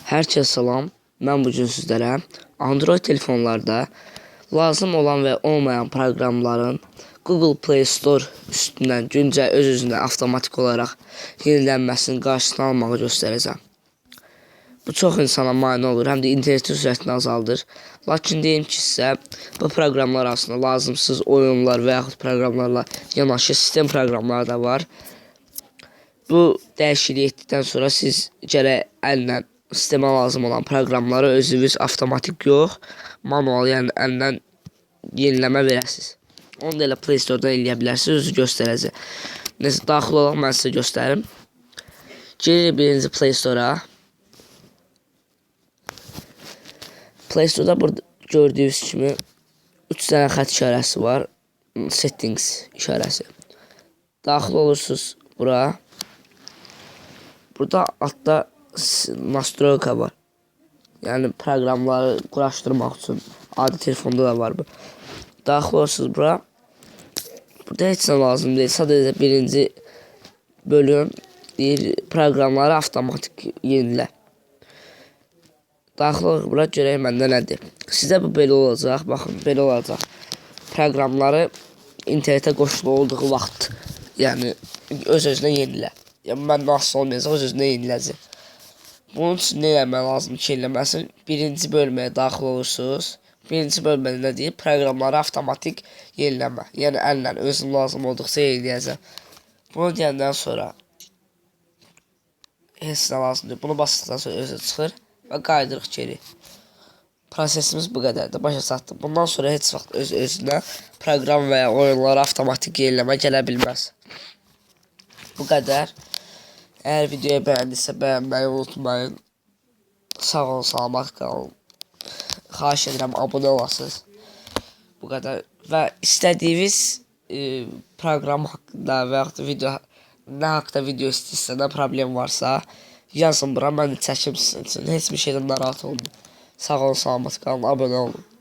Hər kəsə salam, mən bugün sizlərə Android telefonlarda lazım olan və olmayan proqramların Google Play Store üstündən güncə öz-özünə avtomatik olaraq yenilənməsinin qarşısını almağı göstərəcəm. Bu çox insana mane olur, həm də internetin sürətini azaldır. Lakin deyim ki, sizə bu proqramlar arasında lazımsız oyunlar və yaxud proqramlarla yanaşı sistem proqramları da var. Bu dəyişikliyi etdikdən sonra siz gərək əllə sistemə lazım olan proqramları özünüz avtomatik yox, manual, yəni əllə yeniləmə verəsiniz. Onu da elə Play Store-dan eləyə bilərsiniz, özü göstərəcək. Nəsə, daxil olaraq mən sizə göstərim. Giririk birinci Play Store-a. Play Store-da burada gördüyünüz kimi 3 dənə xətt işarəsi var. Settings işarəsi. Daxil olursunuz bura. Burada altda nastroyka var. Yəni proqramları quraşdırmaq üçün. Adi telefonda da var bu. Daxil olursunuz bura. Burada heç nə lazım deyil. Sadəcə birinci bölüm deyir proqramları avtomatik yenilə. Daxil oluruz bura, görək məndə nədir. Sizdə bu belə olacaq. Baxın, belə olacaq. Proqramları internetə qoşulu olduğu vaxt, yəni öz-özünə yenilə. Yəni mən nasıl olmayacaq, öz-özünə yeniləcək. Bunun üçün nə eləmək lazımdır ki, eləməsin? Birinci bölməyə daxil olursunuz. Birinci bölmədə nə deyir? Proqramları avtomatik yeniləmə. Yəni əllə özün lazım olduqca yeniləyəcək. Bunu deyəndən sonra heç nə lazımdır. Bunu basdıqdan sonra özü çıxır və qaydırıq geri. Prosesimiz bu qədərdir. Başa çatdı. Bundan sonra heç vaxt öz-özünə proqram və ya oyunları avtomatik yeniləmə gələ bilməz. Bu qədər. Əgər videoyu bəyəndirsə bəyənməyi unutmayın. Sağ olun, salamat qalın. Xahiş edirəm, abunə olasınız. Bu qədər. Və istədiyiniz proqram haqqında və yaxud da video, nə haqda video istəyirsə, nə problem varsa yazın bura, mən də çəkim sizin üçün. Heç bir şeydən narahat olmayın. Sağ olun, salamat qalın, abunə olun.